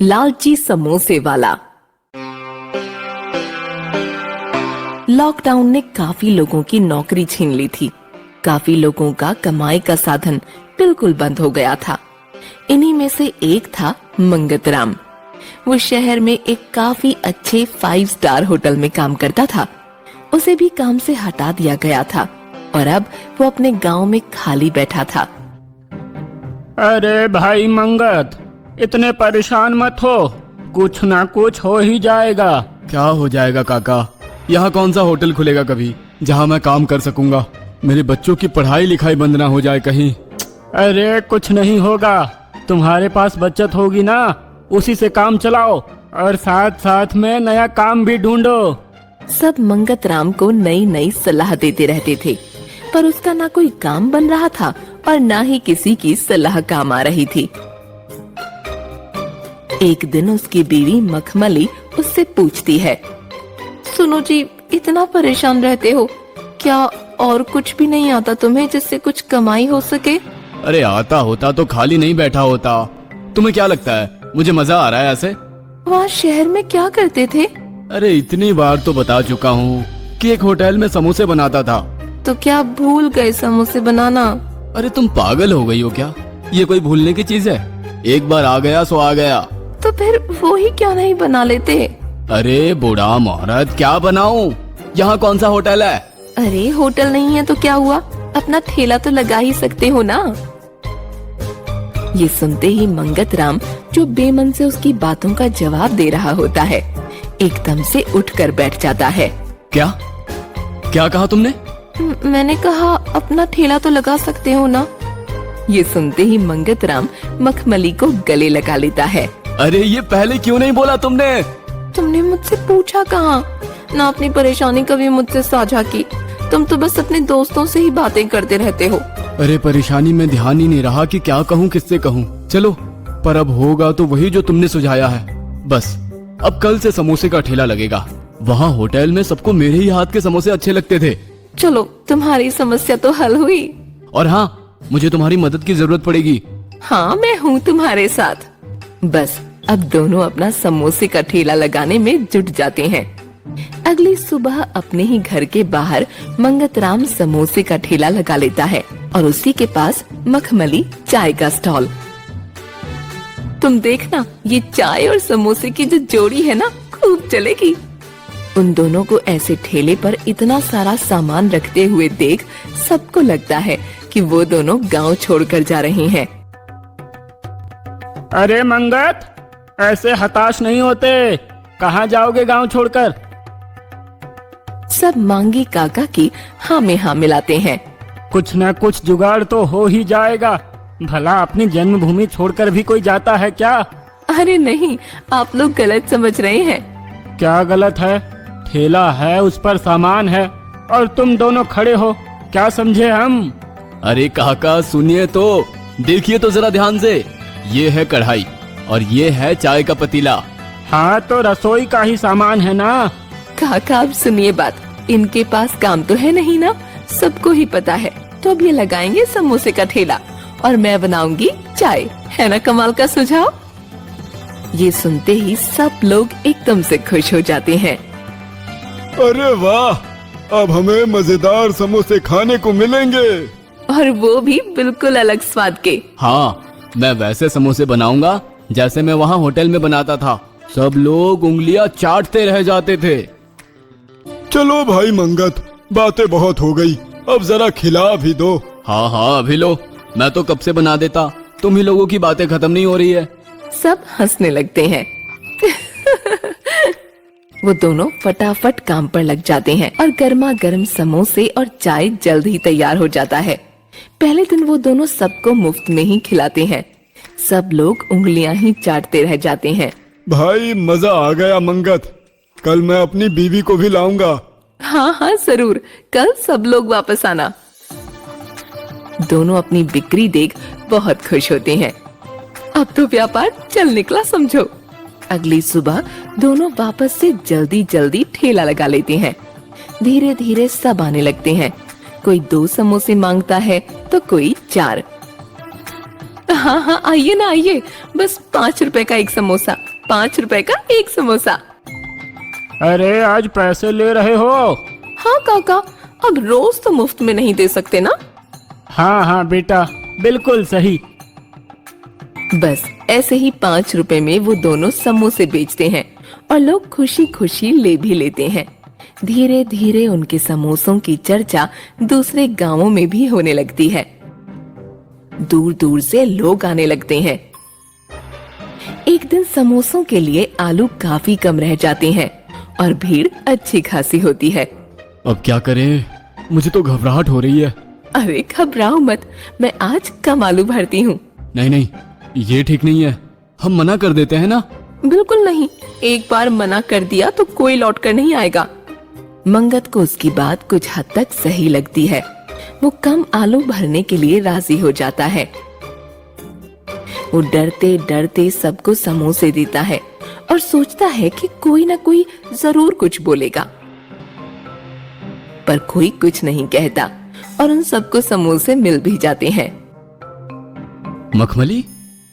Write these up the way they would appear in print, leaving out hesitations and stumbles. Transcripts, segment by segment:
लालची समोसे वाला। लॉकडाउन ने काफी लोगों की नौकरी छीन ली थी। काफी लोगों का कमाई का साधन बिल्कुल बंद हो गया था। इन्हीं में से एक था मंगतराम। वो शहर में एक काफी अच्छे 5 स्टार होटल में काम करता था। उसे भी काम से हटा दिया गया था और अब वो अपने गांव में खाली बैठा था। अरे भाई मंगत, इतने परेशान मत हो, कुछ ना कुछ हो ही जाएगा। क्या हो जाएगा काका? यहाँ कौन सा होटल खुलेगा कभी जहाँ मैं काम कर सकूंगा? मेरे बच्चों की पढ़ाई लिखाई बंद ना हो जाए कहीं। अरे कुछ नहीं होगा, तुम्हारे पास बचत होगी ना, उसी से काम चलाओ और साथ साथ में नया काम भी ढूंढो। सब मंगतराम को नई नई सलाह देते रहते थे, पर उसका ना कोई काम बन रहा था और ना ही किसी की सलाह काम आ रही थी। एक दिन उसकी बीवी मखमली उससे पूछती है, सुनो जी, इतना परेशान रहते हो, क्या और कुछ भी नहीं आता तुम्हें जिससे कुछ कमाई हो सके? अरे आता होता तो खाली नहीं बैठा होता। तुम्हें क्या लगता है मुझे मजा आ रहा है ऐसे? वहाँ शहर में क्या करते थे? अरे इतनी बार तो बता चुका हूँ कि एक होटल में समोसे बनाता था। तो क्या भूल गए समोसे बनाना? अरे तुम पागल हो गई हो क्या? ये कोई भूलने की चीज है? एक बार आ गया सो आ गया। तो फिर वो ही क्यों नहीं बना लेते? अरे बूढ़ा मोहरत, क्या बनाऊं? यहाँ कौन सा होटल है? अरे होटल नहीं है तो क्या हुआ, अपना ठेला तो लगा ही सकते हो ना। ये सुनते ही मंगतराम, जो बेमन से उसकी बातों का जवाब दे रहा होता है, एकदम से उठकर बैठ जाता है। क्या क्या कहा तुमने? मैंने कहा अपना ठेला तो लगा सकते हो ना। ये सुनते ही मंगतराम मखमली को गले लगा लेता है। अरे ये पहले क्यों नहीं बोला तुमने? तुमने मुझसे पूछा कहाँ, ना अपनी परेशानी कभी मुझसे साझा की। तुम तो बस अपने दोस्तों से ही बातें करते रहते हो। अरे परेशानी में ध्यान ही नहीं रहा कि क्या कहूँ किससे कहूँ। चलो, पर अब होगा तो वही जो तुमने सुझाया है। बस अब कल से समोसे का ठेला लगेगा। वहाँ होटल में सबको मेरे ही हाथ के समोसे अच्छे लगते थे। चलो, तुम्हारी समस्या तो हल हुई। और हाँ, मुझे तुम्हारी मदद की जरूरत पड़ेगी। हाँ, मैं हूँ तुम्हारे साथ। बस अब दोनों अपना समोसे का ठेला लगाने में जुट जाते हैं। अगली सुबह अपने ही घर के बाहर मंगतराम समोसे का ठेला लगा लेता है और उसी के पास मखमली चाय का स्टॉल। तुम देखना, ये चाय और समोसे की जो जोड़ी है ना, खूब चलेगी। उन दोनों को ऐसे ठेले पर इतना सारा सामान रखते हुए देख सबको लगता है कि वो दोनों गांव छोड़कर जा रहे हैं। अरे मंगत, ऐसे हताश नहीं होते, कहाँ जाओगे गांव छोड़कर? सब मांगी काका की हाँ में हाँ मिलाते हैं। कुछ न कुछ जुगाड़ तो हो ही जाएगा। भला अपनी जन्मभूमि छोड़कर भी कोई जाता है क्या? अरे नहीं, आप लोग गलत समझ रहे हैं। क्या गलत है? ठेला है, उस पर सामान है और तुम दोनों खड़े हो, क्या समझे हम? अरे काका सुनिए तो, देखिए तो जरा ध्यान से। ये है कढ़ाई और ये है चाय का पतीला। हाँ तो रसोई का ही सामान है ना। काका अब सुनिए बात, इनके पास काम तो है नहीं ना, सबको ही पता है। तो अब ये लगाएंगे समोसे का ठेला और मैं बनाऊंगी चाय। है ना कमाल का सुझाव? ये सुनते ही सब लोग एकदम से खुश हो जाते हैं। अरे वाह, अब हमें मजेदार समोसे खाने को मिलेंगे। और वो भी बिल्कुल अलग स्वाद के। हाँ, मैं वैसे समोसे बनाऊंगा जैसे मैं वहाँ होटल में बनाता था। सब लोग उंगलियां चाटते रह जाते थे। चलो भाई मंगत, बातें बहुत हो गई, अब जरा खिला भी दो। हाँ हाँ अभी लो, मैं तो कब से बना देता, तुम ही लोगों की बातें खत्म नहीं हो रही है। सब हंसने लगते हैं। वो दोनों फटाफट काम पर लग जाते हैं और गर्मा गर्म समोसे और चाय जल्द ही तैयार हो जाता है। पहले दिन वो दोनों सबको मुफ्त में ही खिलाते हैं। सब लोग उंगलियां ही चाटते रह जाते हैं। भाई मजा आ गया मंगत, कल मैं अपनी बीवी को भी लाऊंगा। हाँ हाँ जरूर, कल सब लोग वापस आना। दोनों अपनी बिक्री देख बहुत खुश होते हैं। अब तो व्यापार चल निकला समझो। अगली सुबह दोनों वापस से जल्दी जल्दी ठेला लगा लेते हैं। धीरे धीरे सब आने लगते हैं। कोई 2 समोसे मांगता है तो कोई 4। हाँ हाँ, आइए ना आइए, बस 5 रुपए का एक समोसा, 5 रुपए का एक समोसा। अरे आज पैसे ले रहे हो? हाँ काका, अब रोज तो मुफ्त में नहीं दे सकते ना। हाँ हाँ बेटा, बिल्कुल सही। बस ऐसे ही 5 रुपए में वो दोनों समोसे बेचते हैं और लोग खुशी खुशी ले भी लेते हैं। धीरे धीरे उनके समोसों की चर्चा दूसरे गांवों में भी होने लगती है। दूर दूर से लोग आने लगते हैं। एक दिन समोसों के लिए आलू काफी कम रह जाते हैं और भीड़ अच्छी खासी होती है। अब क्या करें, मुझे तो घबराहट हो रही है। अरे घबराओ मत, मैं आज कम आलू भरती हूँ। नहीं नहीं, ये ठीक नहीं है, हम मना कर देते हैं ना। बिल्कुल नहीं, एक बार मना कर दिया तो कोई लौट कर नहीं आएगा। मंगत को उसकी बात कुछ हद तक सही लगती है। वो कम आलू भरने के लिए राजी हो जाता है। वो डरते डरते सबको समोसे देता है और सोचता है कि कोई ना कोई जरूर कुछ बोलेगा, पर कोई कुछ नहीं कहता और उन सबको समोसे मिल भी जाते हैं। मखमली,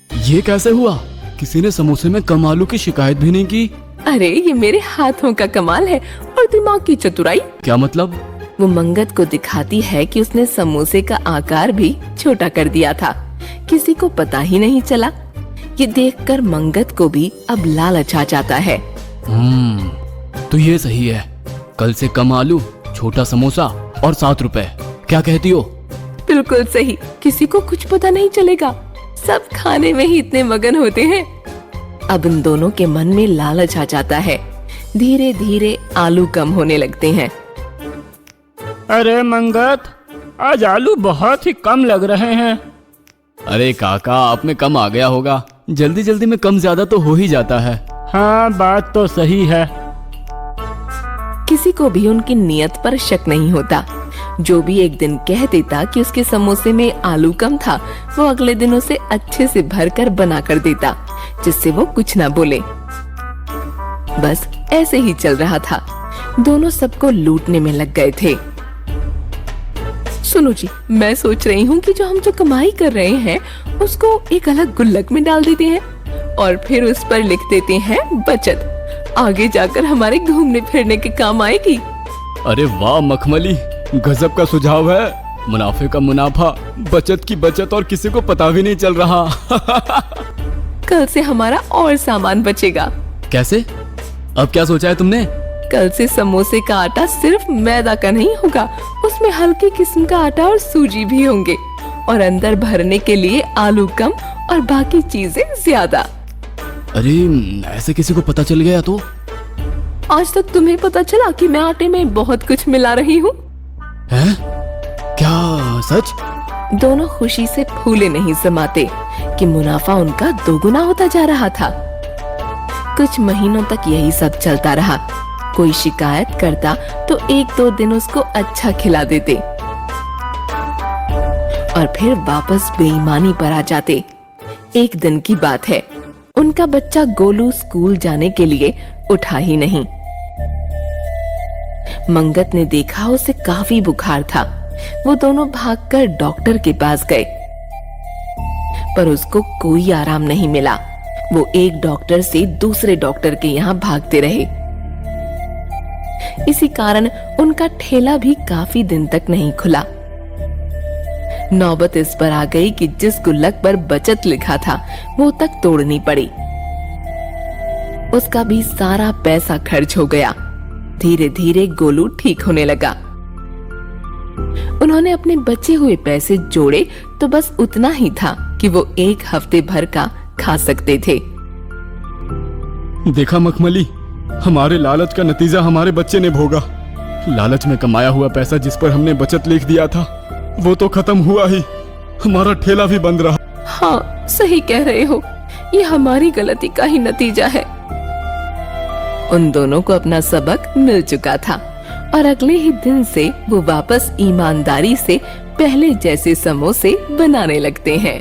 ये कैसे हुआ? किसी ने समोसे में कम आलू की शिकायत भी नहीं की। अरे ये मेरे हाथों का कमाल है और दिमाग की चतुराई। क्या मतलब? वो मंगत को दिखाती है कि उसने समोसे का आकार भी छोटा कर दिया था, किसी को पता ही नहीं चला। ये देखकर मंगत को भी अब लालच आ जाता है। तो ये सही है, कल से कम आलू, छोटा समोसा और 7 रुपए। क्या कहती हो? बिल्कुल सही, किसी को कुछ पता नहीं चलेगा, सब खाने में ही इतने मगन होते हैं। अब इन दोनों के मन में लालच आ जाता है। धीरे धीरे आलू कम होने लगते हैं। अरे मंगत, आज आलू बहुत ही कम लग रहे हैं। अरे काका, आप में कम आ गया होगा, जल्दी जल्दी में कम ज्यादा तो हो ही जाता है। हाँ बात तो सही है। किसी को भी उनकी नियत पर शक नहीं होता। जो भी एक दिन कह देता कि उसके समोसे में आलू कम था, वो अगले दिन उसे अच्छे से भरकर बना कर देता, जिससे वो कुछ ना बोले। बस ऐसे ही चल रहा था। दोनों सबको लूटने में लग गए थे। सुनो जी, मैं सोच रही हूँ कि जो कमाई कर रहे हैं उसको एक अलग गुल्लक में डाल देते हैं और फिर उस पर लिख देते हैं बचत। आगे जाकर हमारे घूमने फिरने के काम आएगी। अरे वाह मखमली, गजब का सुझाव है। मुनाफे का मुनाफा, बचत की बचत और किसी को पता भी नहीं चल रहा। कल से हमारा और सामान बचेगा। कैसे? अब क्या सोचा है तुमने? कल से समोसे का आटा सिर्फ मैदा का नहीं होगा, उसमें हल्की किस्म का आटा और सूजी भी होंगे और अंदर भरने के लिए आलू कम और बाकी चीजें ज्यादा। अरे ऐसे किसी को पता चल गया तो? आज तक तुम्हें पता चला कि मैं आटे में बहुत कुछ मिला रही हूँ। हैं? क्या सच? दोनों खुशी से फूले नहीं समाते कि मुनाफा उनका दोगुना होता जा रहा था। कुछ महीनों तक यही सब चलता रहा। कोई शिकायत करता तो 1-2 दिन उसको अच्छा खिला देते और फिर वापस बेईमानी पर आ जाते। एक दिन की बात है, उनका बच्चा गोलू स्कूल जाने के लिए उठा ही नहीं। मंगत ने देखा उसे काफी बुखार था। वो दोनों भागकर डॉक्टर के पास गए, पर उसको कोई आराम नहीं मिला। वो एक डॉक्टर से दूसरे डॉक्टर के यहाँ भागते रहे। इसी कारण उनका ठेला भी काफी दिन तक नहीं खुला। नौबत इस पर आ गई कि जिस गुल्लक पर बचत लिखा था वो तक तोड़नी पड़ी। उसका भी सारा पैसा खर्च हो गया। धीरे धीरे गोलू ठीक होने लगा। उन्होंने अपने बचे हुए पैसे जोड़े तो बस उतना ही था कि वो 1 हफ्ते भर का खा सकते थे। देखा मखमली, हमारे लालच का नतीजा हमारे बच्चे ने भोगा। लालच में कमाया हुआ पैसा जिस पर हमने बचत लिख दिया था वो तो खत्म हुआ ही, हमारा ठेला भी बंद रहा। हाँ सही कह रहे हो, ये हमारी गलती का ही नतीजा है। उन दोनों को अपना सबक मिल चुका था और अगले ही दिन से वो वापस ईमानदारी से पहले जैसे समोसे बनाने लगते हैं।